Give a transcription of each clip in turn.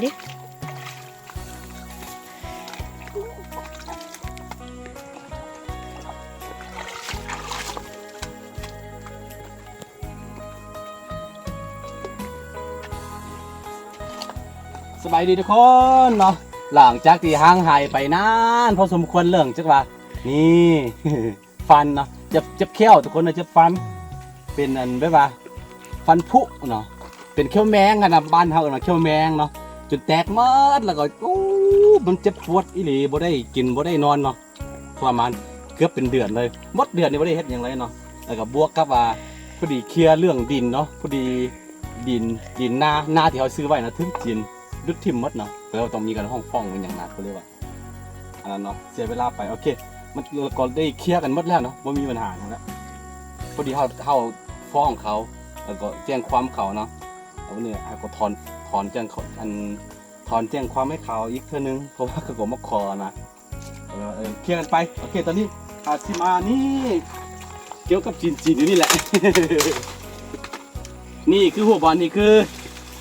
ดิสบายดีทุกคนเนาะหลังจากที่ห่างหายไปนานพอสมควรเรื่องจักว่านี่ ฟันเนาะเจ็บเขี้ยวทุกคนนะเจ็บฟันเป็นอันแบบว่าฟันผุเนาะเป็นเขี้ยวแมงกันนะบ้านเฮาเนาะเขี้ยวแมงเนาะจนแตกหมดแล้วก็โอ้มันเจ็บปวดอีหลีบ่ได้กินบ่ได้นอนเนาะประมาณเกือบเป็นเดือนเลยหมดเดือนนี่บ่ได้เฮ็ดหยังเลยเนาะแล้วก็บวกกับว่าพอดีเคลียร์เรื่องดินเนาะพอดีดินนาที่เขาซื้อไว้นะถึงจีนดึกทิ่มหมดเนาะแล้วต้องมีกันห้องฟ้องเป็นอย่างนั้นเขาเรียกว่าอันนั้นเนาะเสียเวลาไปโอเคมันก็ได้เคลียร์กันหมดแล้วเนาะไม่มีปัญหาแล้วพอดีเขาฟ้องเขาแล้วก็แจ้งความเขาเนาะแล้วเนี่ยเขาถอนแจ้งถอนแจ้งความให้เขาอีกเท่านึงเพราะว่าเขามาขอนะเคลียร์กันไปโอเคตอนนี้อาซิมานี่เกี่ยวกับจีนอยู่นี่แหละ นี่คือหัวบอลนี่คือ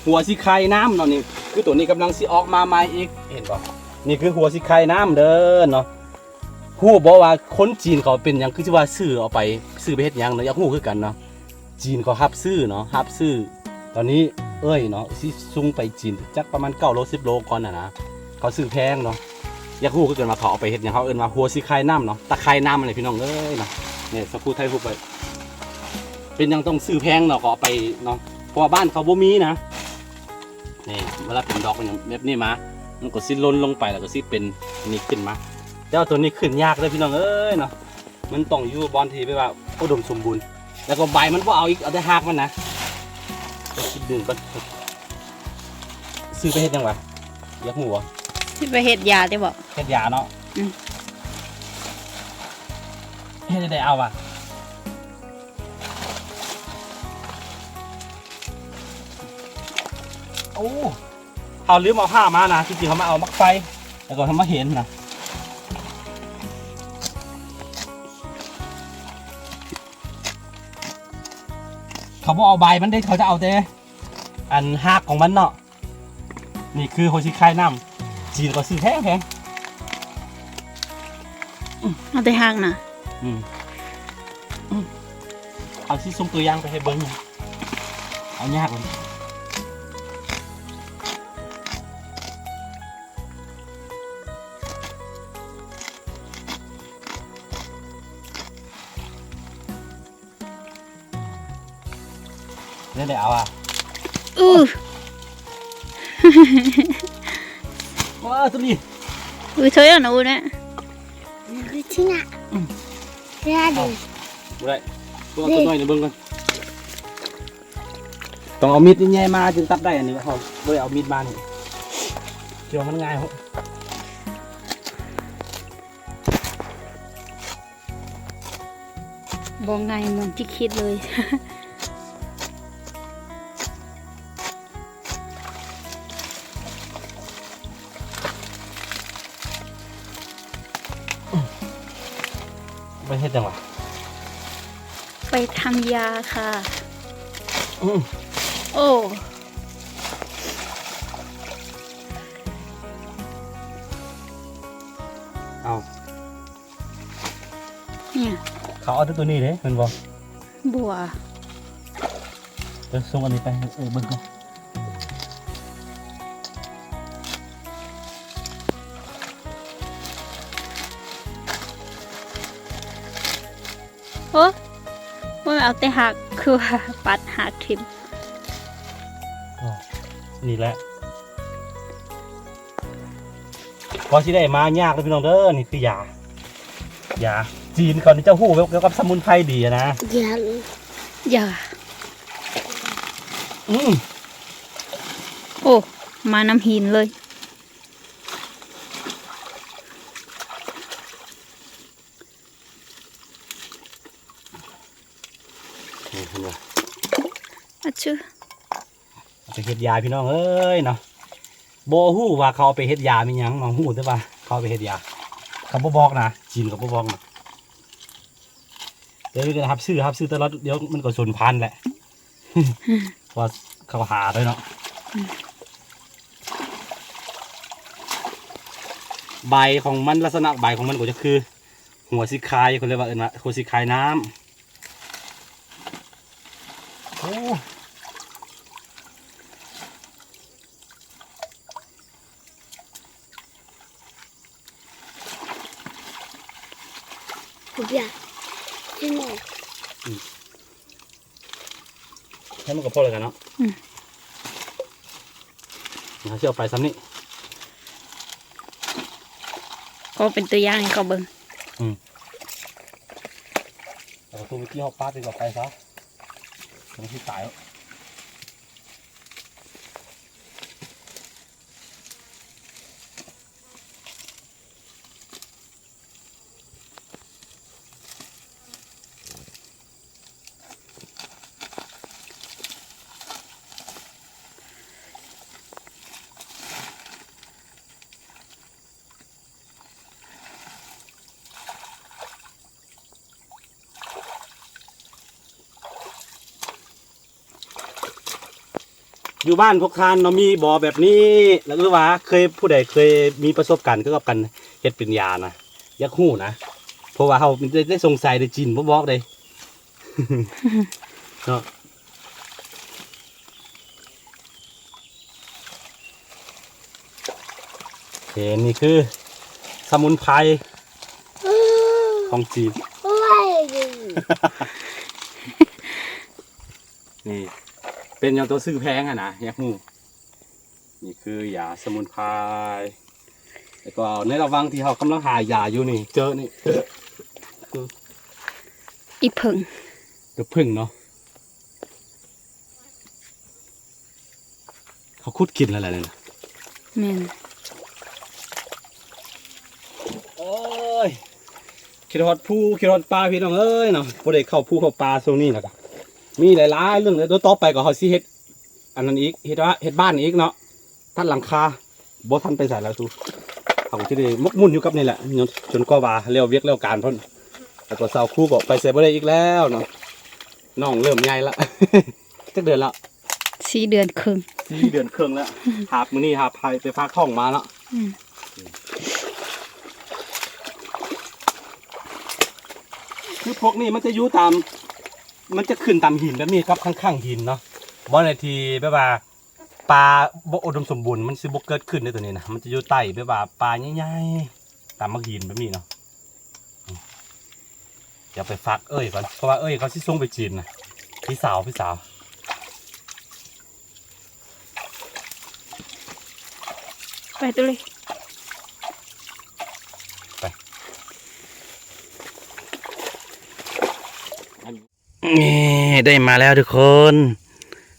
หัวสีไข่น้ำเนาะนี่คือตัวนี้กำลังสิออกมาใหม่อีกเห็นป่ะนี่คือหัวสีไข่น้ำเด้อเนาะฮู้บอกว่าคนจีนเขาเป็นหยังคือสิว่าซื้อเอาไปซื้อไปเฮ็ดหยังเนาะอยากฮู้คือกันเนาะจีนเขารับซื้อเนาะรับซื้อตอนนี้เนาะสิส่งไปจีนจักประมาณ9 โล 10 โลก่อนนะเขาซื้อแพงเนาะอยากฮู้คือกันว่าเขาเอาไปเฮ็ดหยังเขาเอิ้นว่าหัวสีไข่น้ำเนาะตะไคร่น้ำอะไรพี่น้องเอ้ยเนาะเนี่ยสักครู่ไทยพูดไปเป็นยังต้องซื้อแพงเนาะเขาเอาไปเนาะเพราะว่าบ้านเขาบ่มีนะนี่เวลาเป็นดอกมันแบบนี้มามันก็สิล้นลงไปแล้วก็สิเป็นนี่ขึ้นมาแต่ว่าตัวนี้ขึ้นยากเลยพี่น้องเอ้ยเนาะมันต้องอยู่บอนที่แบบว่าอุดมสมบูรณ์แล้วก็ใบมันบ่เอาอีกเอาแต่หากมันนะก็คิดดึงก็ซื้อไปเฮ็ดยังวะอยากหูวะ ที่ไปเฮ็ดยาได้บอก เฮ็ดยาเนาะเฮ็ดได้เอาว่ะโอ้เขาลืมเอาผ้ามานะจริงๆเขามาเอามักไฟแล้วก็ทำมาเห็นนะเขาบอกเอาใบมันได้เขาจะเอาแต่อันหักของมันเนาะนี่คือโฮชิไคน้ำจีนก็ซื้อแพงเอาแต่หางนะเอาที่ส่งตัวอย่างไปให้เบิ้งเอายากเลยนี่ได้เอาอ่ะว้าตัวนี้เธออย่างนู้นนะคือที่น่ะเรียดิบ่ได้ตัวน้อยในเบิ้งก่อนต้องเอามีดใหญ่มาจึงตัดได้อันนี้เขาโดยเอามีดมานี่เกี่ยวมันง่ายเหรอบอกไงเหมือนที่คิดเลยไปเฮ็ดจังหวะไปทำยาค่ะโอ้เอาเนี่ยเขาเอาตัวนี้เลยมันบอกบัวส่งอันนี้ไปเบิ่งก่อนโอ้ว่าเอาแต่หักคือว่าปัดหักทิมนี่แหละพอสิได้มายากเลยพี่น้องเด้อนี่คือยาจีนก่อนที่เจ้าหู้เกี่ยวกับสมุนไพรดีนะยาโอ้มาน้ำหินเลยชื่อไปเฮ็ดยาพี่น้องเอ้ยเนาะโบหู้ว่าเขาไปเฮ็ดยามีหยังมาหู้ใช่ปะเขาไปเฮ็ดยาเขาบ่บอกนะจีนเขาบ่บอกนะเดี๋ยวจะซื้อตลอดเดี๋ยวมันก็สูญพันธุ์แหละว่าเขาหาด้วยเนาะ ใบของมันลักษณะใบของมันก็จะคือ หัวสีคายคนเรียกว่าหัวสีคายน้ำโอ้ ทุกอย่างที่ไหน ให้มันก็พอเลยกันเนาะเราเชื่อไปซ้ำนี่ ก็เป็นตัวอย่างให้เขาเบิ่ง แต่ตัวเมื่อกี้เขาปาดไปกับไปซะมันที่ตายแล้วอยู่บ้านพวกทานเนาะมีบ่อแบบนี้แล้วก็ว่าเคยผู้ใดเคยมีประสบการณ์เกี่ยวกับกันเฮ็ดเป็นยานะยักหู้นะเพราะว่าเขาได้สงสัยได้จินบ่บอกเลย เนาะเห็นนี่คือสมุนไพรของจีน โอ้ย นี่เป็นอย่างตัวซื้อแพงอะนะยักหู้นี่คือยาสมุนไพรแล้วก็ในระหว่างที่เขากำลังหายาอยู่นี่เจอนี่ อีเพิ่ง เดี๋ยวพึ่งเนาะเขาคุดกินอะไรเลยนะ แม่น โอ้ยคิดฮอดผู้คิดฮอดปลาพี่น้องเอ้ยเนาะพอได้เข้าผู้เข้าปลาโซนนี้แล้วก็มีหลายๆเรื่องเลยตัวต่อไปก็เขาสิเฮ็ดอันนั้นอีกเฮ็ดบ้านอีกเนาะท่านหลังคาบ่ทันไปใส่แล้วทูเขาก็จะได้มกมุ่นอยู่กับนี่แหละจนกว่าเลี้ยวเวียกเลี้ยวการพ่นแต่ตัวเสาคู่ก็ไปใส่บ่ได้อีกแล้วเนาะน้องเริ่มใหญ่ละ จักเดือนละ 4 เดือนครึ่ง 4 เดือนครึ่งแล้วหาบมื้อนี้หาบไปฝากท้องมาเนาะ คือพวกนี้มันจะอยู่ตาม มันจะขึ้นตามหินแบบนี้ครับข้างๆหินเนาะบ่ในทีแบบว่าปลาบ่อุดมสมบูรณ์มันสิบ่เกิดขึ้นในตัวนี้นะมันจะอยู่ใต้แบบว่าปลาใหญ่ๆตามมักหินแบบนี้เนาะอย่าไปฟักเอ้ยก่อนเพราะว่าเอ้ยเขาสิส่งไปจีนนะพี่สาวไปตัวเลย นี่ได้มาแล้วทุกคน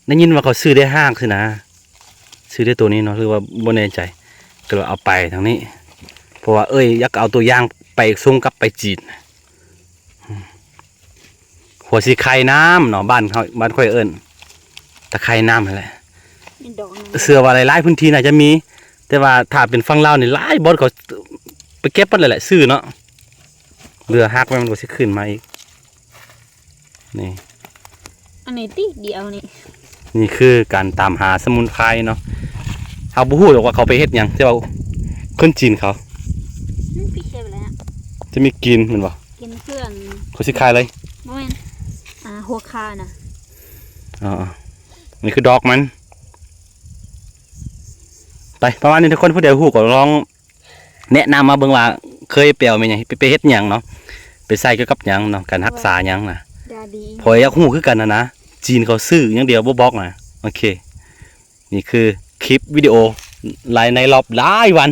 ได้ยินว่าเขาซื้อได้ห้างสินะซื้อได้ตัวนี้เนาะหรือว่าบ่แน่ใจก็เลยเอาไปทางนี้เพราะว่าเอ้ยอยากเอาตัวอย่างไปส่งกลับไปจีนหัวสีไข่น้ำเนาะบ้านค่อยเอิ้นตะไคร่น้ำนั่นแหละ มีดอกนึง เสือว่าหลายๆพื้นที่น่าจะมี แต่ว่าถ้าเป็นฝั่งลาวนี่หลายบ่อนเขาไปเก็บมันแหละซื้อเนาะเรือฮักไว้มันก็สิขึ้นมาอีกนี่ อันนี้ติเดียวนี่ นี่คือการตามหาสมุนไพรเนาะเขาบ่ฮู้หรอกว่าเขาไปเฮ็ดหยังแต่ว่าคนจีนเขา พี่เชฟแล้ว จะมีกินแม่นบ่ กินเพื่อน เขาสิขายเลย บ่แม่นหัวคาน่ะ อ๋อนี่คือดอกมันไปประมาณนี้ทุกคนผู้ใดฮู้ก็ลองแนะนำมาเบิ่งว่าเคยเปลวมั้ยหยังไปเฮ็ดหยังเนาะไปใส่เกี่ยวกับหยังเนาะการรักษาหยังน่ะ ดาดี พออยากฮู้คือกันนะจีนเขาซื้ออย่างเดียวบ่บอกนะโอเคนี่คือคลิปวิดีโอไลฟ์ในรอบหลายวัน